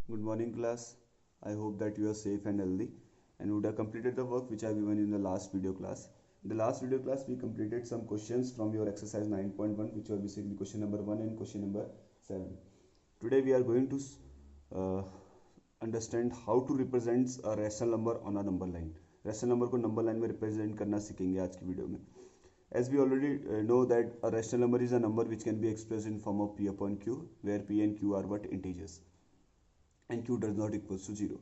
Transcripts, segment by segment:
Good morning, class. I hope that you are safe and healthy and would have completed the work which I have given in the last video class. In the last video class, we completed some questions from your exercise 9.1, which were basically question number 1 and question number 7. Today, we are going to uh, understand how to represent a rational number on a number line. Rational number को number line में represent करना सीखेंगे आज की video में. As we already know that a rational number is a number which can be expressed in form of p upon q, where p and q are but integers and q does not equals to 0.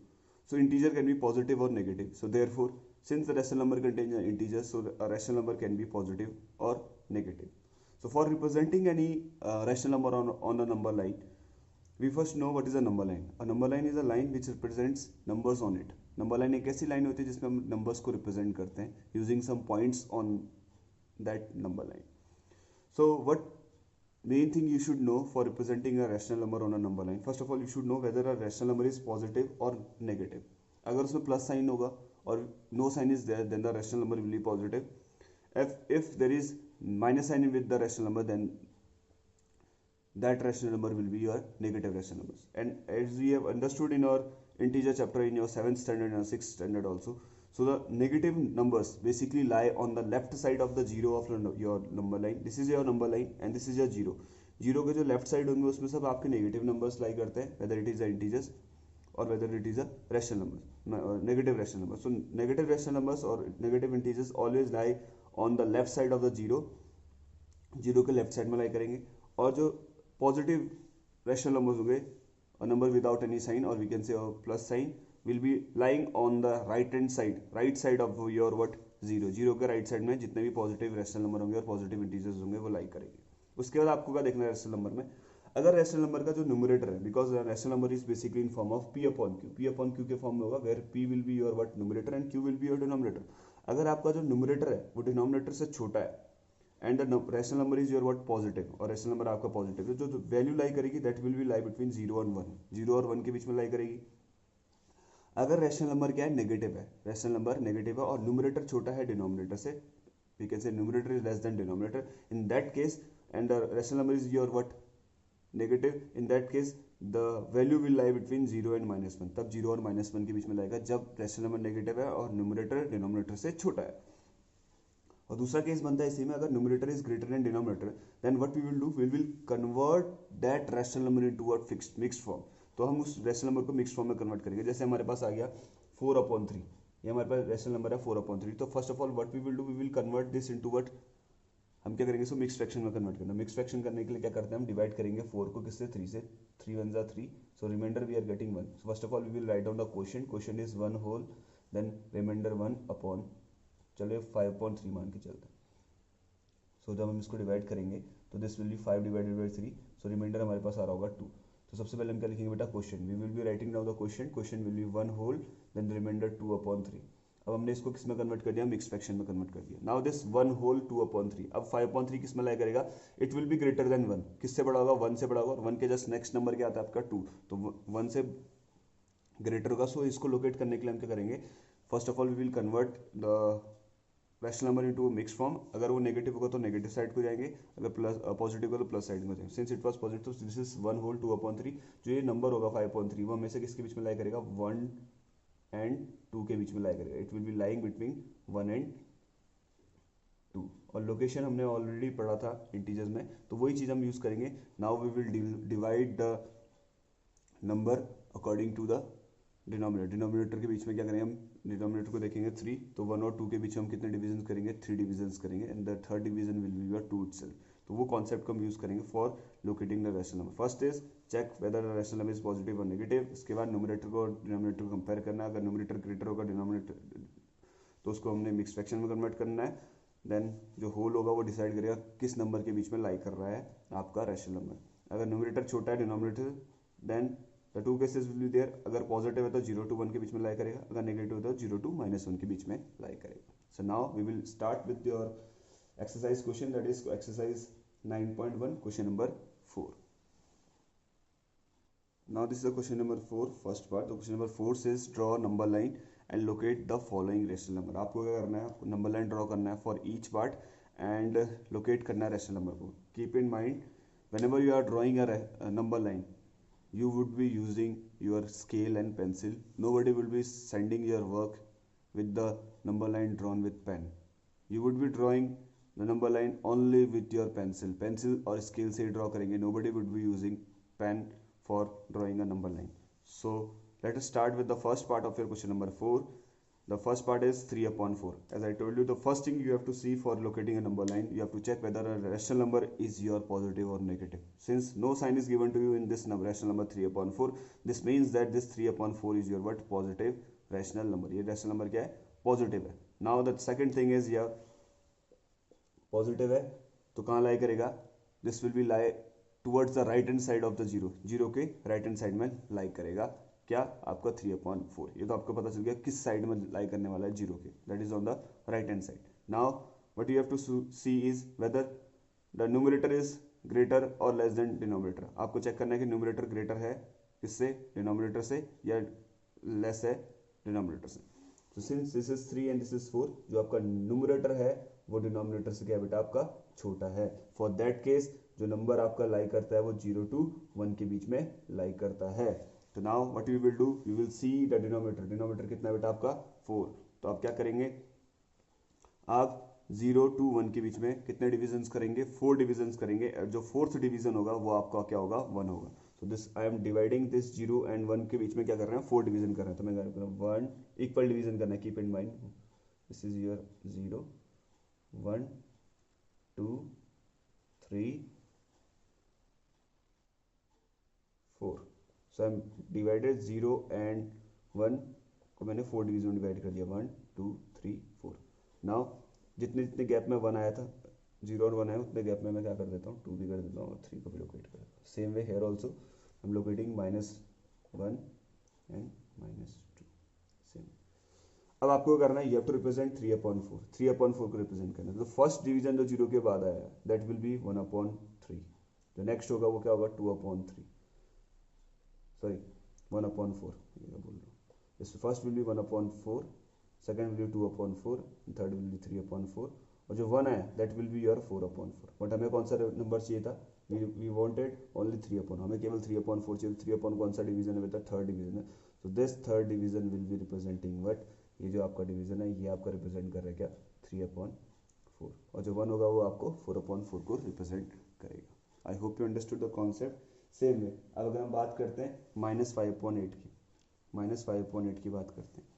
So integer can be positive or negative. So therefore, since the rational number contains an integer, so a rational number can be positive or negative. So for representing any rational number on a number line, we first know what is a number line. A number line is a line which represents numbers on it. Number line एक ऐसी line होती है जिसमें हम numbers को represent करते हैं using some points on that number line. So what main thing you should know for representing a rational number on a number line? First of all, you should know whether a rational number is positive or negative. अगर उसमें plus sign होगा और no sign is there, then the rational number will be positive. If there is minus sign with the rational number, then that rational number will be your negative rational numbers. And as we have understood in our integer chapter in your 7th standard and 6th standard also, so the negative numbers basically lie on the left side of the zero of your number line. This is your number line and this is your zero. Zero के जो left side होंगे उसमें सब आपके negative numbers लाई करते हैं, whether it is a integers or whether it is a rational numbers, negative rational numbers. So negative rational numbers or negative integers always lie on the left side of the zero. Zero के left side में लाई करेंगे. और जो positive rational numbers होंगे, a number without any sign or we can say a plus sign will be lying on the right side of your what zero. Zero के right side में जितने भी positive rational number होंगे और positive integers होंगे वो लाई करेंगे. उसके बाद आपको क्या देखना है रैशनल नंबर में, अगर रैशनल नंबर का जो न्यूमरेटर है, because rational number is basically in form of p upon q के फॉर्म में होगा, where p will be your what numerator and q will be your denominator. अगर आपका जो न्यूमरेटर है वो डिनोमिनेटर से छोटा है and the rational number is your what positive, और रैशनल नंबर आपका पॉजिटिव है, जो वैल्यू लाई करेगी that will B lie between 0 और 1. 0 और 1 के बीच में लाई करेगी. अगर रैशनल नंबर क्या है, नेगेटिव है, रैशनल नंबर नेगेटिव है और न्यूमरेटर छोटा है डिनोमिनेटर से, we can say numerator is less than denominator, in that case and the rational number is your what negative, in that case the value will lie between 0 and -1. तब 0 और -1 के बीच में लाएगा जब रैशनल नंबर नेगेटिव है और numerator denominator से छोटा है. और दूसरा केस बनता है इसी में, अगर numerator is greater than denominator, then what we will do, we will convert that rational number into a fixed mixed form. तो हम उस रैशनल नंबर को मिक्स्ड फॉर्म में कन्वर्ट करेंगे. जैसे हमारे पास आ गया 4/3, ये हमारे पास रैशनल नंबर है 4/3. तो first of all what we will do, we will convert this into what, हम क्या करेंगे, इसको मिक्स्ड फ्रैक्शन में कन्वर्ट करना. मिक्स्ड फ्रैक्शन करने के लिए क्या करते हैं, हम डिवाइड करेंगे 4 को किससे, 3 से. 3 1 जा 3, so remainder we are getting 1. So first of all we will write down the quotient is 1 whole, then remainder 1 upon, चलिए 5/3 मान के चलते हैं. सो जब हम इसको डिवाइड करेंगे तो this will be 5 divided by 3, so reminder हमारे पास आ रहा होगा 2. तो सबसे पहले हम क्या लिखेंगे बेटा, quotient. We will be writing down the quotient will be 1 whole, then reminder 2/3. अब हमने इसको किस में कन्वर्ट कर दिया, मिक्स फ्रैक्शन में कन्वर्ट कर दिया. Now this 1 whole 2/3. अब 5/3 किस में लाई करेगा, it will be greater than 1. किससे बड़ा होगा, 1 से बड़ा होगा, और 1 के जस्ट नेक्स्ट नंबर क्या आता है आपका 2, तो 1 से ग्रेटर होगा. सो इसको लोकेट करने के लिए हम क्या करेंगे, first of all we will convert the rational number into mix form. अगर वो नेगेटिव होगा तो नेगेटिव साइड को जाएंगे, अगर प्लस पॉजिटिव होगा तो प्लस साइड में जाएंगे. Since it was positive, this is 1 whole 2/3. जो ये नंबर होगा 5/3, वो हमें से किसके बीच में लाई करेगा, 1 एंड 2 के बीच में लाई करेगा. It will B lying between 1 and 2. और लोकेशन हमने ऑलरेडी पढ़ा था इंटीजर्स में, तो वही चीज़ हम यूज़ करेंगे. Now we will divide the number according to the denominator. Denominator के बीच में क्या करेंगे, हम डिनोमिनेटर को देखेंगे 3, तो 1 और 2 के बीच में हम कितने डिवीजन करेंगे, 3 डिवीजन करेंगे, and the third division will be your 2 itself. तो वो कॉन्सेप्ट को हम यूज करेंगे for locating the rational number. First is check whether the rational number is positive और नेगेटिव. इसके बाद न्यूमरेटर को डिनोमिनेटर को कंपेयर करना है. अगर न्यूमरेटर ग्रेटर होगा डिनोमिनेटर, तो उसको हमने मिक्स फ्रैक्शन में कन्वर्ट करना है. देन जो होल होगा वो डिसाइड करेगा किस नंबर के बीच में लाई कर रहा है आपका रैशनल नंबर. अगर न्यूमरेटर छोटा है denominator, then the 2 cases will be there. अगर पॉजिटिव है तो 0 to 1 के बीच में लाई करेगा, अगर नेगेटिव है तो 0 to -1 के बीच में लाई करेगा. So now we will start with your exercise question, that is exercise 9.1, question number 4. Now this is the question number 4, first part. तो question number 4 says draw number line and locate the following rational number. आपको क्या करना है, आपको number line draw करना है for each part and locate करना है रैशनल नंबर को. Keep in mind whenever you are drawing a number line, you would be using your scale and pencil. Nobody will be sending your work with the number line drawn with pen. You would be drawing the number line only with your pencil और scale से draw करेंगे. Nobody would be using pen for drawing a number line. So let us start with the first part of your question number 4. The first part is 3 upon 4. As I told you, the first thing you have to see for locating a number line, you have to check whether a rational number is your positive or negative. Since no sign is given to you in this number, rational number 3 upon 4, this means that this 3 upon 4 is your what? Positive rational number. ये rational number क्या है? Positive है. Now the second thing is your positive है तो कहाँ lie करेगा? This will be lie towards the right hand side of the zero. Zero के right hand side में lie करेगा. क्या आपका 3/4. ये तो आपको पता चल गया किस साइड में लाई करने वाला है जीरो के. That is on the right hand side. Now what you have to see is whether the numerator is greater और लेस देन डिनोमिनेटर. आपको चेक करना है कि न्यूमरेटर ग्रेटर है किससे? डिनोमिनेटर से, या लेस है डिनोमिनेटर से. तो since this is 3 and this is 4, जो आपका न्यूमरेटर है वो डिनोमिनेटर से क्या बेटा आपका छोटा है. फॉर दैट केस जो नंबर आपका लाई करता है वो 0 to 1 के बीच में लाई करता है. तो now what you will do, you will see the denominator कितना बेटा आपका 4. तो आप क्या करेंगे, आप 0 to 1 के बीच में कितने डिविजन्स करेंगे? 4 डिविजन्स करेंगे. जो फोर्थ डिवीजन होगा वो आपका क्या होगा? 1 होगा. तो this I am dividing this 0 and 1 के बीच में क्या कर रहे हैं? 4 डिवीजन कर रहे हैं. तो मैं कर रहा हूँ 1 इक्वल डिवीजन करना है. Keep in mind this is your 0 1 2 3 4. So I am divided 0 and 1 को मैंने 4 डिवीजन में डिवाइड कर दिया. 1 2 3 4. नाउ जितने जितने गैप में 1 आया था, 0 और 1 आया, उतने गैप में मैं क्या कर देता हूँ? 2 भी कर देता हूँ और 3 को भी लोकेट कर देता हूँ. Same way here also I am locating -1 and -2. Same. अब आपको करना है, यू हैव टू रिप्रेजेंट 3/4. 3/4 को रिप्रेजेंट करना है. तो फर्स्ट डिवीजन जो 0 के बाद आया दैट विल बी 1/3. जो नेक्स्ट होगा वो क्या होगा? 2/3. सॉरी 1/4 बोल रहा हूँ. इस first will be 1/4, second will be 2/4, third will be 3/4 और जो 1 आया that will be your 4/4. But हमें कौन सा नंबर चाहिए था? We wanted only 3/4. हमें केवल 3/4 चाहिए. 3/4 कौन सा डिवीजन है बेटा? थर्ड डिवीजन है. So this third division will be representing what? ये जो आपका डिवीजन है ये आपका रिप्रेजेंट कर रहा है क्या? 3/4. और जो 1 होगा वो आपको 4/4 को रिप्रेजेंट करेगा. आई hope you understood the concept. Same है. अब अगर हम बात करते हैं -5/8 की, -5/8 की बात करते हैं.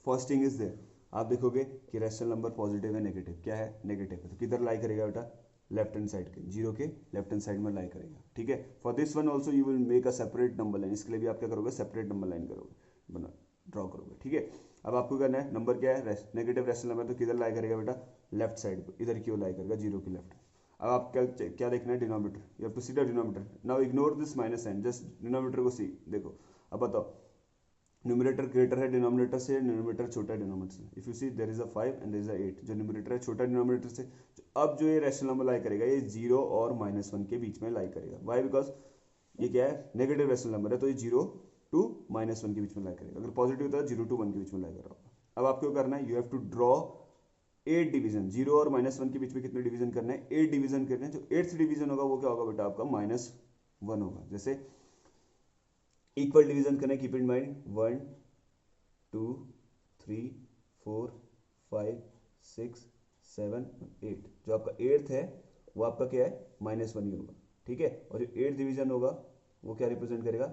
फर्स्ट थिंग इज देयर, आप देखोगे कि रैशनल नंबर पॉजिटिव है नेगेटिव? क्या है? नेगेटिव है. तो किधर लाई करेगा बेटा? लेफ्ट हैंड साइड के, जीरो के लेफ्ट हैंड साइड में लाई करेगा. ठीक है. For this one also you will make a separate number line. इसके लिए भी आप क्या करोगे? सेपरेट नंबर लाइन करोगे, बना ड्रॉ करोगे. ठीक है. अब आपको करना है, नंबर क्या है? Negative rational number. तो किधर लाई करेगा बेटा? लेफ्ट साइड को. इधर क्यों लाई करेगा? जीरो की लेफ्ट. अब आप क्या देखना है? Denominator. You have to see the denominator. Now ignore this minus sign, just denominator को सी. देखो अब बताओ, न्यूमरेटर ग्रेटर है डिनोमिनेटर से, डिनोमिनेटर छोटा है डिनोमिनेटर से. If you see there is a 5 and there is a 8. जो न्यूमरेटर है छोटा डिनोमिनेटर से. अब जो ये रैशनल नंबर लाई करेगा ये 0 और -1 के बीच में लाई करेगा. वाई? बिकॉज ये क्या है? नेगेटिव रैशनल नंबर है तो ये 0 to -1 के बीच में लाई करेगा. अगर पॉजिटिव होता है 0 to 1 के बीच में लाई कर रहा होगा. अब आपको करना है, you have to draw 8 division. 0 और -1 के बीच में कितने डिवीजन करना है? 8 डिवीजन करने हैं. जो 8th डिवीजन होगा वो क्या होगा बेटा? आपका -1 होगा. जैसे इक्वल डिवीजन करना है. Keep in mind 1 2 3 4 5 6 7 8. जो आपका 8th है वो आपका क्या है? -1 ही होगा. ठीक है. और जो 8th डिवीजन होगा वो क्या रिप्रेजेंट करेगा?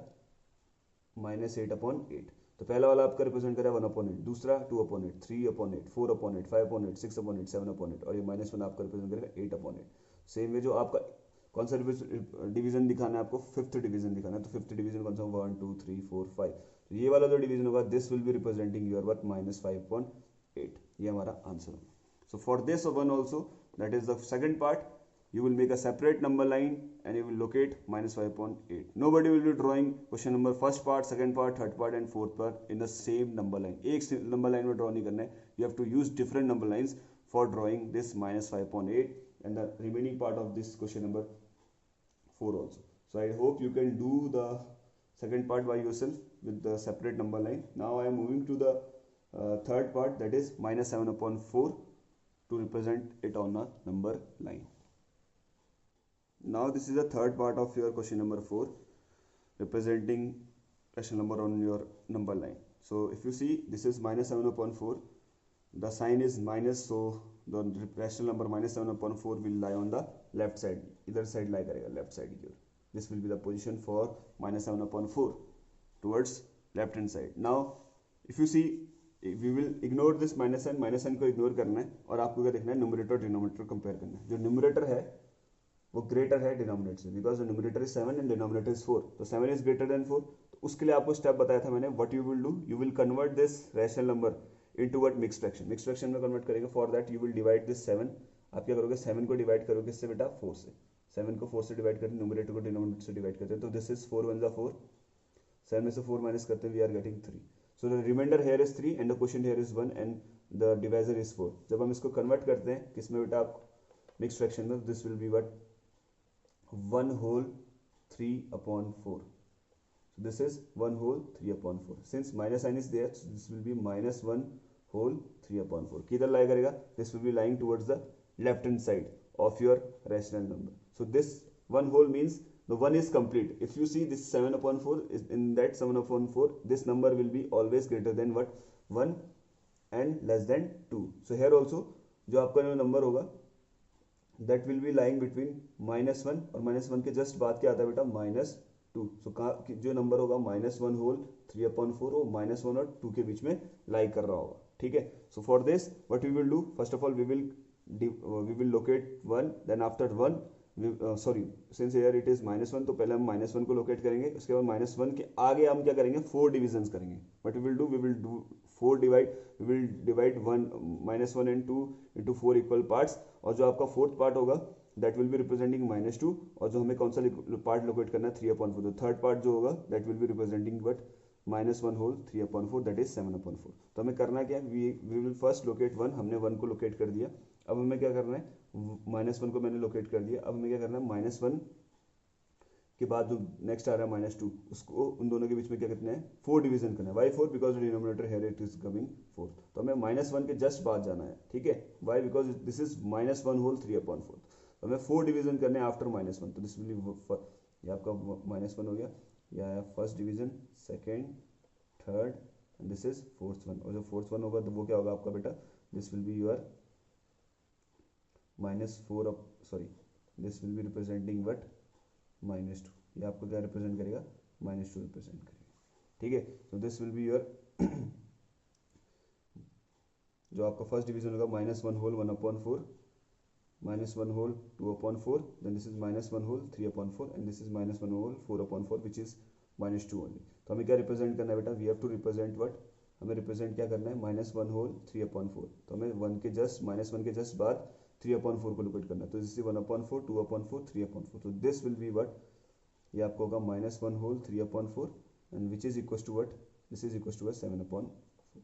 -8/8. तो पहला वाला आपका रिप्रेजेंट करेगा 1/8, दूसरा 2/8, 3/8, 4/8, 5/8, 6/8, 7/8 और ये -1 आपका रिप्रेजेंट करेगा 8/8. सेम वे जो आपका कौन सा डिवीजन दिखाना है आपको? 5th डिवीजन दिखाना है. तो 5th डिवीजन कौन सा? 1 2 3 4 5. तो ये वाला जो डिवीजन होगा this will be representing your what? -5/8. ये हमारा आंसर होगा. सो for this one also, that is the second part, you will make a separate number line and you will locate -5/8. Nobody will be drawing question number first part, second part, third part and fourth part in the same number line. एक number line में draw नहीं करना है. You have to use different number lines for drawing this -5/8 and the remaining part of this question number 4 also. So I hope you can do the second part by yourself with the separate number line. Now I am moving to the third part, that is -7/4 to represent it on a number line. Now this is the third part of your question number 4. representing rational number on your number line. So if you see, this is minus 7 upon 4, the sign is minus, so the rational number minus 7 upon 4 will lie on the left side, either side lie करेगा left side की ओर. This will be the position for minus 7 upon 4 towards left hand side. Now if you see, we will ignore this minus n को ignore करना है, और आपको क्या देखना है, न्यूमरेटर और डिनोमिनेटर कंपेयर करना है. जो न्यूमरेटर है वो ग्रेटर है डिनोमिनेटर से, because the numerator is 7 and denominator is 4, तो 7 इज ग्रेटर देन 4. तो उसके लिए आपको स्टेप बताया था मैंने, what you will do, you will convert this rational number into what, mix fraction. Mix fraction में कन्वर्ट करेंगे. For that you will divide this 7. आप क्या करोगे, 7 को डिवाइड करोगे इससे बेटा 4 से. 7 को 4 से डिवाइड करते हैं, न्यूमरेटर को डिनोमिनेटर से डिवाइड करते हैं, तो दिस इज 4 1 4. 7 में से 4 माइनस करते हैं, we are getting 3. So the remainder here is 3 and the quotient here is 1 and the divisor is 4. जब हम इसको कन्वर्ट करते हैं किसमें बेटा, आप मिक्स फ्रैक्शन में, this will be what, 1 whole 3 upon 4. So this is 1 whole 3 upon 4. Since minus sign is there, so this will be minus 1 whole 3 upon 4. किधर lie करेगा, this will be lying towards the left hand side of your rational number. So this 1 whole means the 1 is complete. If you see this 7 upon 4, is in that 7 upon 4, this number will be always greater than what, 1 and less than 2. So here also जो आपका number होगा, that will be lying between minus 1 और minus 1 के just बाद क्या आता है बेटा, minus 2. सो कहाँ जो नंबर होगा minus 1 whole 3 upon 4, वो minus 1 और 2 के बीच में लाई कर रहा होगा. ठीक है. So for this what we will do, first of all we will locate 1, then after 1 sorry, since here it is minus 1, तो पहले हम minus 1 को लोकेट करेंगे, उसके बाद minus 1 के आगे हम क्या करेंगे, 4 डिविजन्स करेंगे. What we will do 4 divide, we will divide 1 minus 1 and 2 into 4 equal parts, और जो आपका फोर्थ पार्ट होगा दैट विल बी रिप्रेजेंटिंग -2, और जो हमें कौन सा पार्ट लोकेट करना है, 3 upon 4. तो थर्ड पार्ट जो होगा that will be representing but -1 whole 3 upon 4, that is 7 upon 4. तो हमें करना क्या है, वी विल फर्स्ट लोकेट 1. हमने 1 को लोकेट कर दिया. अब हमें क्या करना है, -1 को मैंने लोकेट कर दिया. अब हमें क्या करना है, -1 के बाद जो नेक्स्ट आ रहा है -2, उसको उन दोनों के बीच में क्या कितना है, 4 डिवीजन करना है. Why 4, because denominator here it is coming 4. तो हमें -1 के जस्ट बाद जाना है. ठीक है. Why, because this is -1 whole 3 upon 4. तो हमें 4 डिवीजन करने हैं आफ्टर -1. तो दिस विल बी, ये आपका -1 हो गया, या first division, second, third, and this is fourth one. और जो फोर्थ वन होगा तो वो क्या होगा आपका बेटा, this will be your -4 sorry, this will be representing what, -2. ये आपको क्या रिप्रेजेंट करेगा, -2 रिप्रेजेंट करेगा. ठीक है. तो दिस विल बी योर जो आपका फर्स्ट डिवीजन होगा, -1 whole 1 upon 4, -1 whole 2 upon 4, then this is -1 whole 3 upon 4, and this is -1 whole 4 upon 4, which is -2 only. तो हमें क्या रिप्रेजेंट करना है बेटा, we have to represent what, हमें रिप्रेजेंट क्या करना है, -1 whole 3 upon 4. तो हमें -1 के जस्ट बाद 3 upon 4 को लोकेट करना है. तो this is 1 upon 4, 2 upon 4, 3 upon 4. तो दिस विल बी व्हाट, ये आपको होगा -1 whole 3 upon 4, and which is equal to what, this is equal to 7 upon 4.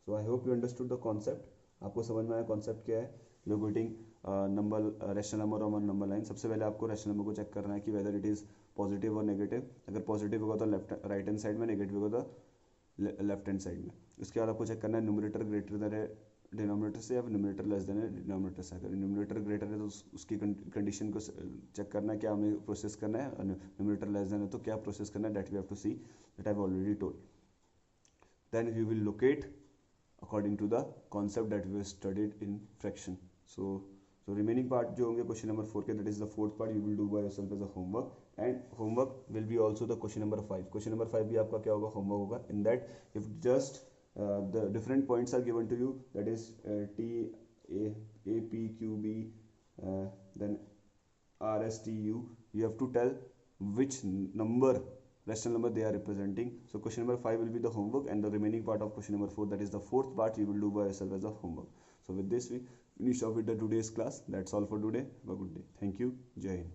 So I hope you understood the concept. आपको समझ में आया कॉन्सेप्ट क्या है, लोकेटिंग नंबर, रैशनल नंबर और नंबर लाइन. सबसे पहले आपको रैशनल नंबर को चेक करना है कि वेदर इट इज पॉजिटिव और नेगेटिव. अगर पॉजिटिव होगा तो लेफ्ट राइट हैंड साइड में, नेगेटिव होगा तो लेफ्ट हैंड साइड में. उसके बाद आपको चेक करना है न्यूमरेटर ग्रेटर देन है डिनोमिनेटर से, या न्यूमरेटर लेस देन है डिनोमिनेटर से. अगर न्यूमरेटर ग्रेटर है तो उसकी कंडीशन को चेक करना है, क्या हमें प्रोसेस करना है. न्यूमरेटर लेस देन है तो क्या प्रोसेस करना है, that we have to see, that I have already told. Then we will locate according to the concept that we studied in fraction. So remaining part जो होंगे question number 4 के, that is the fourth part, you will do by yourself as a homework, and homework will be also the question number 5. Question number 5 भी आपका क्या होगा, homework होगा. In that if just the different points are given to you, that is T, A, P, Q, B, then R, S, T, U, you have to tell which number, rational number they are representing. So question number 5 will be the homework, and the remaining part of question number 4, that is the fourth part, you will do by yourself as a homework. So with this we finish off with the today's class. That's all for today. Have a good day. Thank you. Jai Hind.